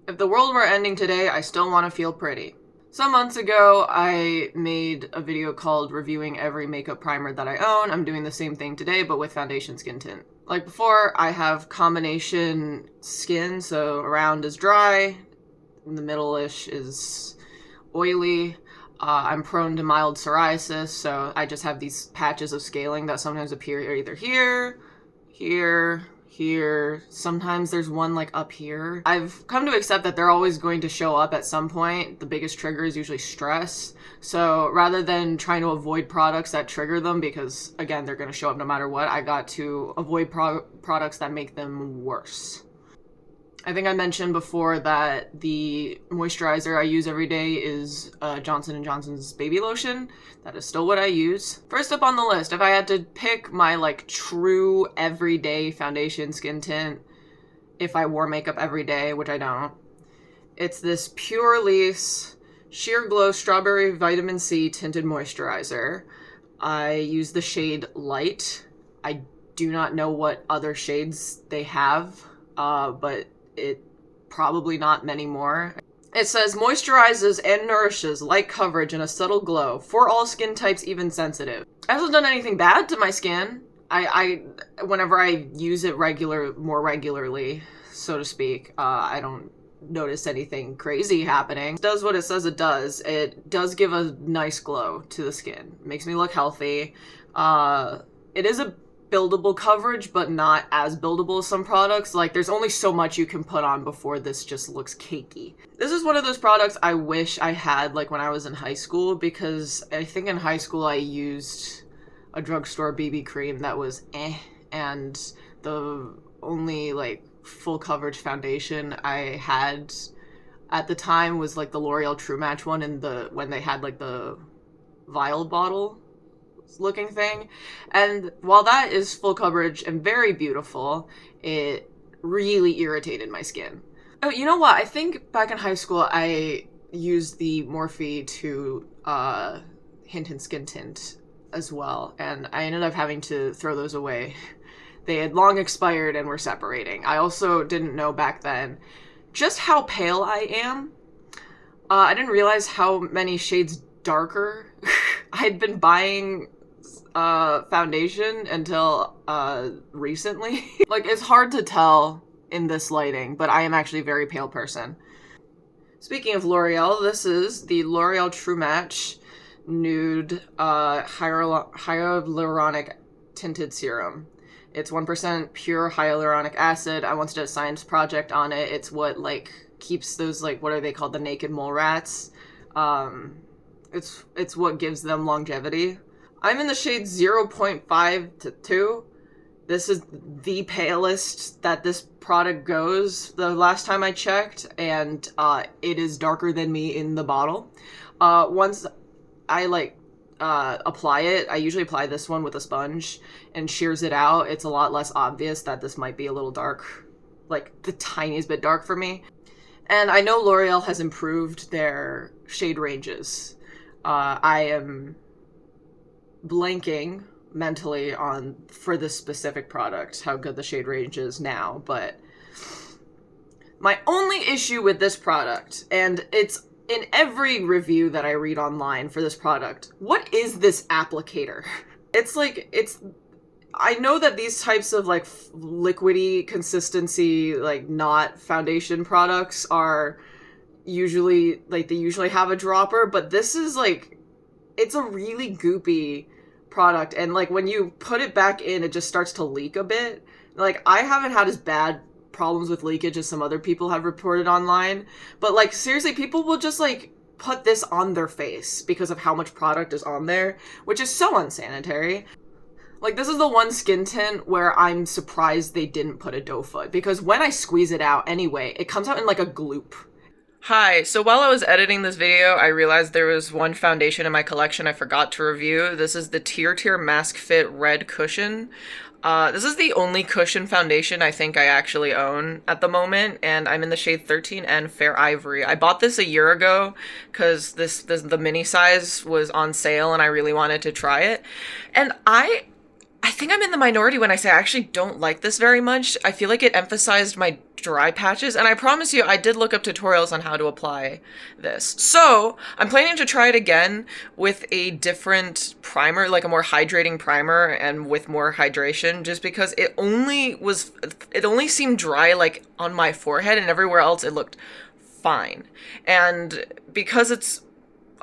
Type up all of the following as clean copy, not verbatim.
If the world were ending today, I still want to feel pretty. Some months ago, I made a video called reviewing every makeup primer that I own. I'm doing the same thing today, but with foundation skin tint. Like before, I have combination skin, so around is dry, in the middle-ish is oily. I'm prone to mild psoriasis, so I just have these patches of scaling that sometimes appear either here, here. Sometimes there's one like up here. I've come to accept that they're always going to show up at some point. The biggest trigger is usually stress. So rather than trying to avoid products that trigger them, because again, they're going to show up no matter what, I got to avoid products that make them worse. I think I mentioned before that the moisturizer I use every day is Johnson & Johnson's baby lotion. That is still what I use. First up on the list, if I had to pick my like true everyday foundation skin tint, if I wore makeup every day, which I don't, it's this Pure Lease Sheer Glow Strawberry Vitamin C Tinted Moisturizer. I use the shade Light. I do not know what other shades they have, but it probably not many more. It says moisturizes and nourishes light coverage and a subtle glow for all skin types, even sensitive. It hasn't done anything bad to my skin. I whenever I use it more regularly, so to speak, I don't notice anything crazy happening. It does what it says it does. It does give a nice glow to the skin. It makes me look healthy. It is a buildable coverage, but not as buildable as some products. Like, there's only so much you can put on before this just looks cakey. This is one of those products I wish I had, like, when I was in high school, because I think in high school I used a drugstore BB cream that was and the only, like, full coverage foundation I had at the time was, like, the L'Oreal True Match one, when they had, like, the vial bottle looking thing. And while that is full coverage and very beautiful, it really irritated my skin. Oh, you know what? I think back in high school I used the Morphe to hint and skin tint as well, and I ended up having to throw those away. They had long expired and were separating. I also didn't know back then just how pale I am. I didn't realize how many shades darker I'd been buying foundation until recently. Like, it's hard to tell in this lighting, but I am actually a very pale person. Speaking of L'Oreal, this is the L'Oreal True Match Nude Hyaluronic Tinted Serum. It's 1% pure hyaluronic acid. I once did a science project on it. It's what, like, keeps those, like, what are they called? The naked mole rats. It's what gives them longevity. I'm in the shade 0.5 to 2. This is the palest that this product goes the last time I checked, and it is darker than me in the bottle. Once I apply it, I usually apply this one with a sponge and shears it out. It's a lot less obvious that this might be a little dark, like the tiniest bit dark for me. And I know L'Oreal has improved their shade ranges. I am blanking mentally for this specific product how good the shade range is now, but my only issue with this product, and it's in every review that I read online for this product, what is this applicator? I know that these types of like liquidy consistency, like not foundation products are usually, like they usually have a dropper, but this is like, it's a really goopy product, and like when you put it back in, it just starts to leak a bit. Like, I haven't had as bad problems with leakage as some other people have reported online, but like seriously, people will just like put this on their face because of how much product is on there, which is so unsanitary. Like, this is the one skin tint where I'm surprised they didn't put a doe foot, because when I squeeze it out anyway, it comes out in like a gloop. Hi, so while I was editing this video, I realized there was one foundation in my collection I forgot to review. This is the Tear Mask Fit Red Cushion. This is the only cushion foundation I think I actually own at the moment, and I'm in the shade 13N Fair Ivory. I bought this a year ago because the mini size was on sale and I really wanted to try it. And I I think I'm in the minority when I say I actually don't like this very much. I feel like it emphasized my dry patches, and I promise you, I did look up tutorials on how to apply this. So, I'm planning to try it again with a different primer, like a more hydrating primer and with more hydration, just because it only seemed dry, like, on my forehead, and everywhere else it looked fine. And because it's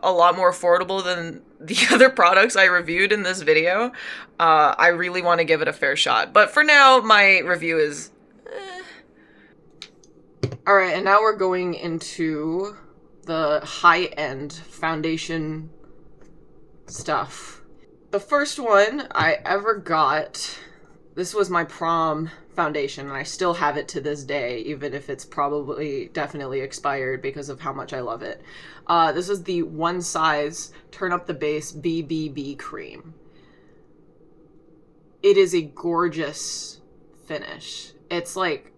a lot more affordable than the other products I reviewed in this video, I really want to give it a fair shot. But for now, my review is... Alright, and now we're going into the high-end foundation stuff. The first one I ever got, this was my prom foundation, and I still have it to this day, even if it's definitely expired because of how much I love it. This is the One Size Turn Up the Base BBB Cream. It is a gorgeous finish. It's like,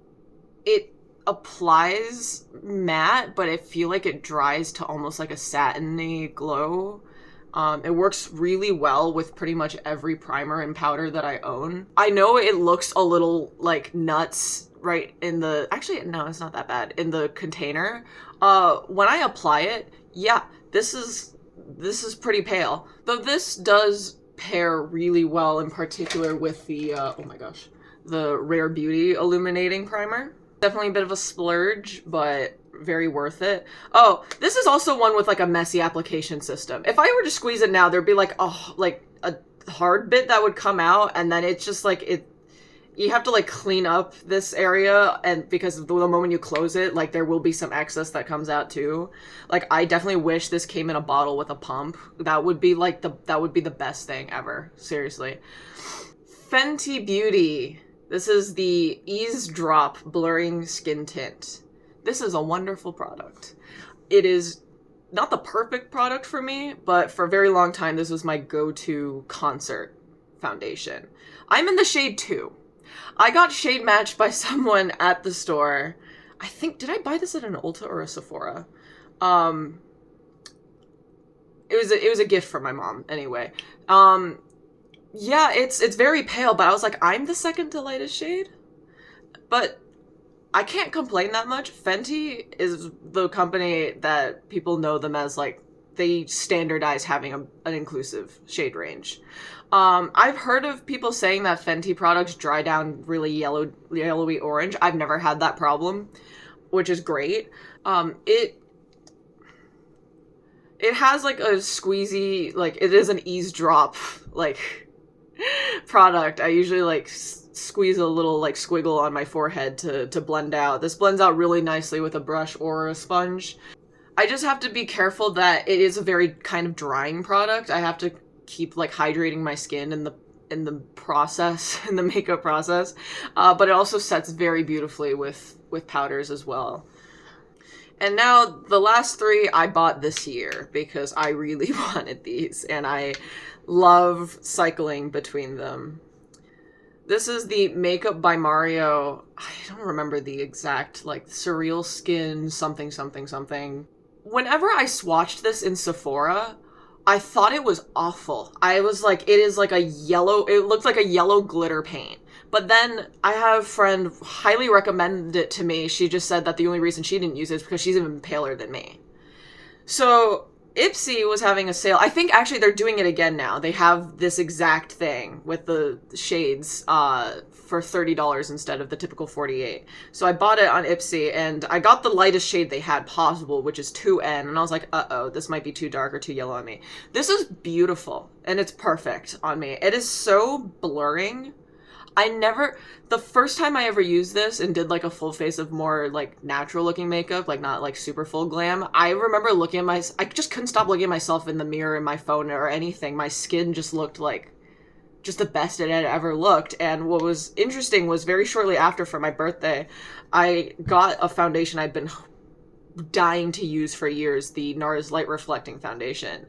it applies matte, but I feel like it dries to almost like a satiny glow. It works really well with pretty much every primer and powder that I own. I know it looks a little like nuts right in the, actually no, it's not that bad, in the container. When I apply it, yeah, this is pretty pale. Though this does pair really well, in particular with the, oh my gosh, the Rare Beauty Illuminating Primer. Definitely a bit of a splurge, but very worth it. Oh, this is also one with like a messy application system. If I were to squeeze it now, there'd be like, oh, like a hard bit that would come out, and then it's just like, you have to like clean up this area, and because the moment you close it, like there will be some excess that comes out too. Like I definitely wish this came in a bottle with a pump. That would be like that would be the best thing ever. Seriously. Fenty Beauty. This is the Eavesdrop Blurring Skin Tint. This is a wonderful product. It is not the perfect product for me, but for a very long time, this was my go-to concert foundation. I'm in the shade 2. I got shade matched by someone at the store. I think, did I buy this at an Ulta or a Sephora? It was a gift from my mom, anyway. Yeah, it's very pale, but I was like, I'm the second to lightest shade? But I can't complain that much. Fenty is the company that people know them as, like, they standardize having an inclusive shade range. I've heard of people saying that Fenty products dry down really yellowy orange. I've never had that problem, which is great. It has, like, a squeezy, like, it is an eavesdrop, like, product. I usually like squeeze a little like squiggle on my forehead to blend out. This blends out really nicely with a brush or a sponge. I just have to be careful that it is a very kind of drying product. I have to keep like hydrating my skin in the process, in the makeup process. But it also sets very beautifully with powders as well. And now the last 3 I bought this year because I really wanted these, and I love cycling between them. This is the Makeup by Mario. I don't remember the exact, like, Surreal Skin something something something. Whenever I swatched this in Sephora, I thought it was awful. I was like, it is like a yellow, it looked like a yellow glitter paint. But then I have a friend highly recommended it to me. She just said that the only reason she didn't use it is because she's even paler than me. So Ipsy was having a sale. I think actually they're doing it again now. They have this exact thing with the shades for $30 instead of the typical $48. So I bought it on Ipsy, and I got the lightest shade they had possible, which is 2N, and I was like, uh-oh, this might be too dark or too yellow on me. This is beautiful, and it's perfect on me. It is so blurring. The first time I ever used this and did like a full face of more like natural looking makeup, like not like super full glam, I remember looking at I just couldn't stop looking at myself in the mirror in my phone or anything. My skin just looked like just the best it had ever looked. And what was interesting was very shortly after, for my birthday, I got a foundation I'd been dying to use for years, the NARS Light Reflecting Foundation.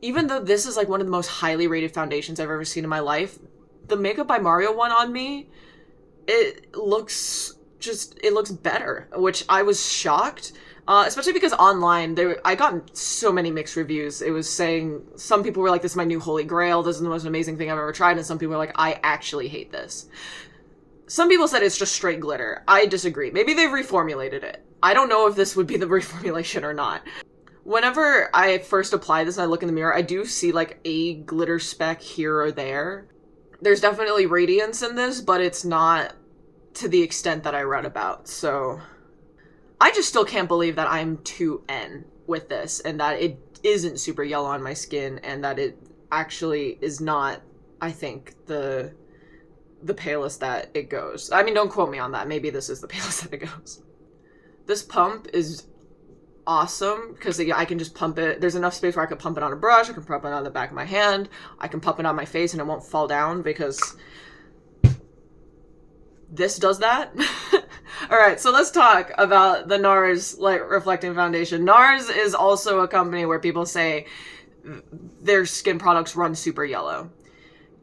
Even though this is like one of the most highly rated foundations I've ever seen in my life, the Makeup by Mario one on me, it looks it looks better, which I was shocked. Especially because online, I got so many mixed reviews. It was saying, some people were like, this is my new holy grail, this is the most amazing thing I've ever tried, and some people were like, I actually hate this. Some people said it's just straight glitter. I disagree. Maybe they've reformulated it. I don't know if this would be the reformulation or not. Whenever I first apply this and I look in the mirror, I do see like a glitter speck here or there. There's definitely radiance in this, but it's not to the extent that I read about, so I just still can't believe that I'm 2N with this and that it isn't super yellow on my skin and that it actually is not, I think, the palest that it goes. I mean, don't quote me on that. Maybe this is the palest that it goes. This pump is awesome because I can just pump it. There's enough space where I can pump it on a brush, I can pump it on the back of my hand, I can pump it on my face and it won't fall down because this does that. Alright, so let's talk about the NARS Light Reflecting Foundation. NARS is also a company where people say their skin products run super yellow.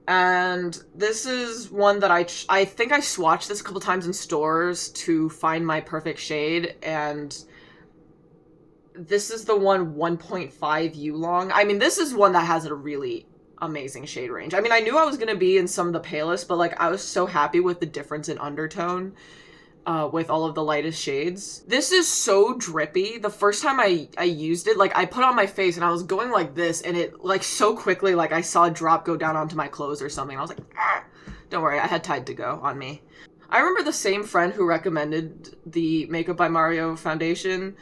And this is one that I think I swatched this a couple times in stores to find my perfect shade, and this is the one 1.5 U long. I mean, this is one that has a really amazing shade range. I mean, I knew I was going to be in some of the palest, but like I was so happy with the difference in undertone with all of the lightest shades. This is so drippy. The first time I used it, like I put on my face and I was going like this and it like so quickly, like I saw a drop go down onto my clothes or something. I was like, ah! Don't worry, I had Tide to go on me. I remember the same friend who recommended the Makeup by Mario foundation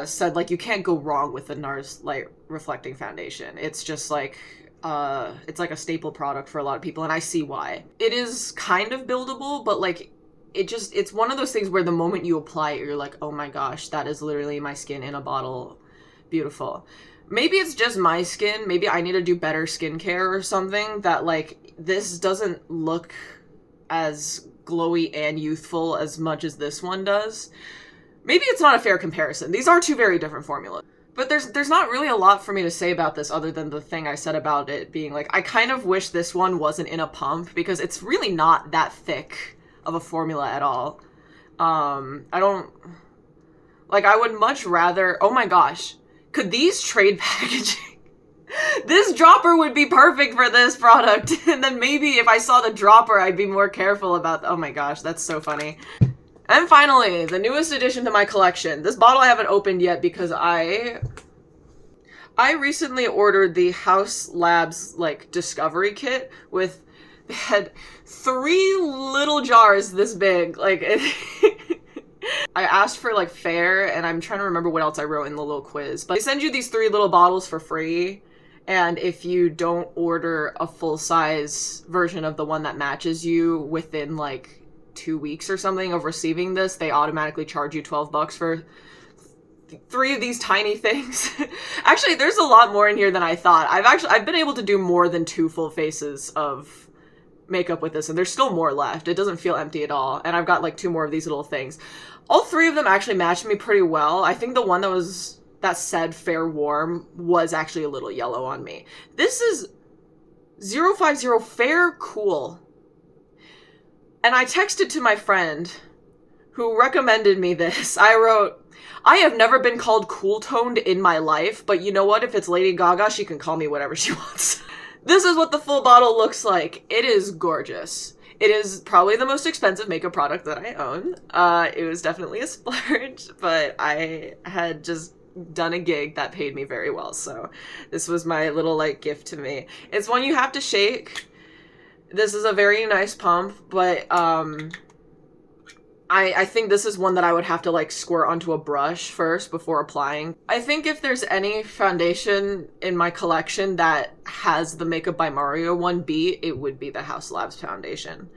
said like you can't go wrong with the NARS Light Reflecting Foundation. It's just like it's like a staple product for a lot of people, and I see why. It is kind of buildable, but like it's one of those things where the moment you apply it, you're like, oh my gosh, that is literally my skin in a bottle. Beautiful. Maybe it's just my skin. Maybe I need to do better skincare or something, that like this doesn't look as glowy and youthful as much as this one does. Maybe it's not a fair comparison. These are two very different formulas. But there's not really a lot for me to say about this other than the thing I said about it being like, I kind of wish this one wasn't in a pump because it's really not that thick of a formula at all. I would much rather, oh my gosh, could these trade packaging? This dropper would be perfect for this product. And then maybe if I saw the dropper, I'd be more careful about, oh my gosh, that's so funny. And finally, the newest addition to my collection. This bottle I haven't opened yet because I recently ordered the Haus Labs like Discovery Kit with, it had 3 little jars this big. Like I asked for like fair, and I'm trying to remember what else I wrote in the little quiz. But they send you these 3 little bottles for free, and if you don't order a full-size version of the one that matches you within like 2 weeks or something of receiving this, they automatically charge you $12 for 3 of these tiny things. Actually, there's a lot more in here than I thought. I've been able to do more than 2 full faces of makeup with this, and there's still more left. It doesn't feel empty at all, and I've got like 2 more of these little things. All 3 of them actually matched me pretty well. I think the one that said fair warm was actually a little yellow on me. This is 050 fair cool. And I texted to my friend who recommended me this. I wrote, I have never been called cool-toned in my life, but you know what? If it's Lady Gaga, she can call me whatever she wants. This is what the full bottle looks like. It is gorgeous. It is probably the most expensive makeup product that I own. It was definitely a splurge, but I had just done a gig that paid me very well, so this was my little like gift to me. It's one you have to shake. This is a very nice pump, but I think this is one that I would have to like squirt onto a brush first before applying. I think if there's any foundation in my collection that has the Makeup by Mario one beat, it would be the Haus Labs foundation.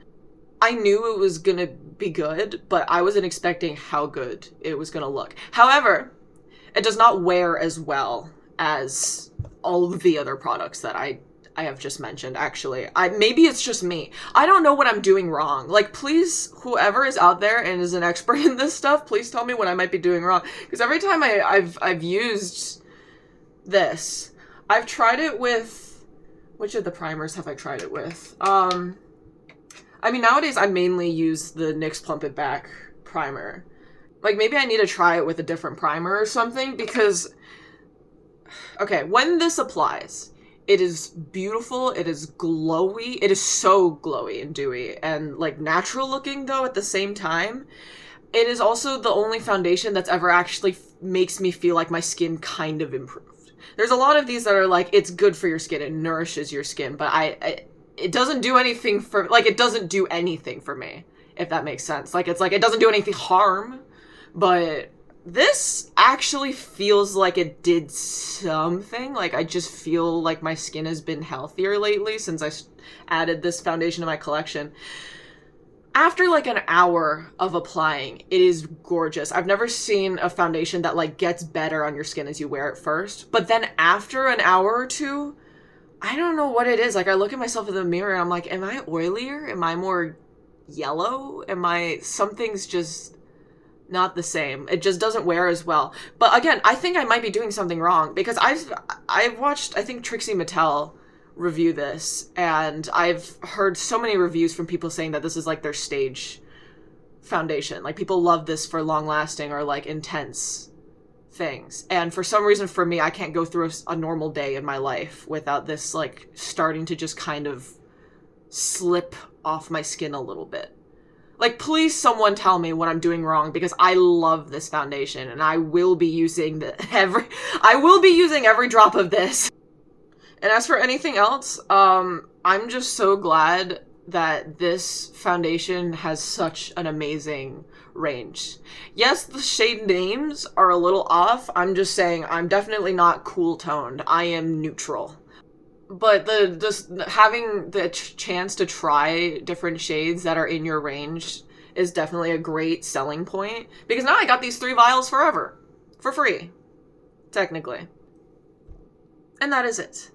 I knew it was gonna be good, but I wasn't expecting how good it was gonna look. However, it does not wear as well as all of the other products that I have just mentioned, actually. Maybe it's just me. I don't know what I'm doing wrong. Like, please, whoever is out there and is an expert in this stuff, please tell me what I might be doing wrong. Because every time I've used this, I've tried it with... Which of the primers have I tried it with? I mean, nowadays I mainly use the NYX Plump It Back primer. Like, maybe I need to try it with a different primer or something, because, okay, when this applies, it is beautiful, it is glowy, it is so glowy and dewy, and, like, natural looking, though, at the same time. It is also the only foundation that's ever actually makes me feel like my skin kind of improved. There's a lot of these that are like, it's good for your skin, it nourishes your skin, but it doesn't do anything for, like, it doesn't do anything for me, if that makes sense. Like, it's like, it doesn't do anything harm, but this actually feels like it did something. Like, I just feel like my skin has been healthier lately since I added this foundation to my collection. After, like, an hour of applying, it is gorgeous. I've never seen a foundation that, like, gets better on your skin as you wear it first. But then after an hour or two, I don't know what it is. Like, I look at myself in the mirror and I'm like, am I oilier? Am I more yellow? Something's just not the same. It just doesn't wear as well. But again, I think I might be doing something wrong, because I've watched, I think, Trixie Mattel review this, and I've heard so many reviews from people saying that this is like their stage foundation. Like, people love this for long lasting or like intense things. And for some reason, for me, I can't go through a normal day in my life without this like starting to just kind of slip off my skin a little bit. Like, please someone tell me what I'm doing wrong, because I love this foundation and I will be using every drop of this. And as for anything else, I'm just so glad that this foundation has such an amazing range. Yes, the shade names are a little off. I'm just saying I'm definitely not cool toned. I am neutral. But having the chance to try different shades that are in your range is definitely a great selling point, because now I got these 3 vials forever. For free. Technically. And that is it.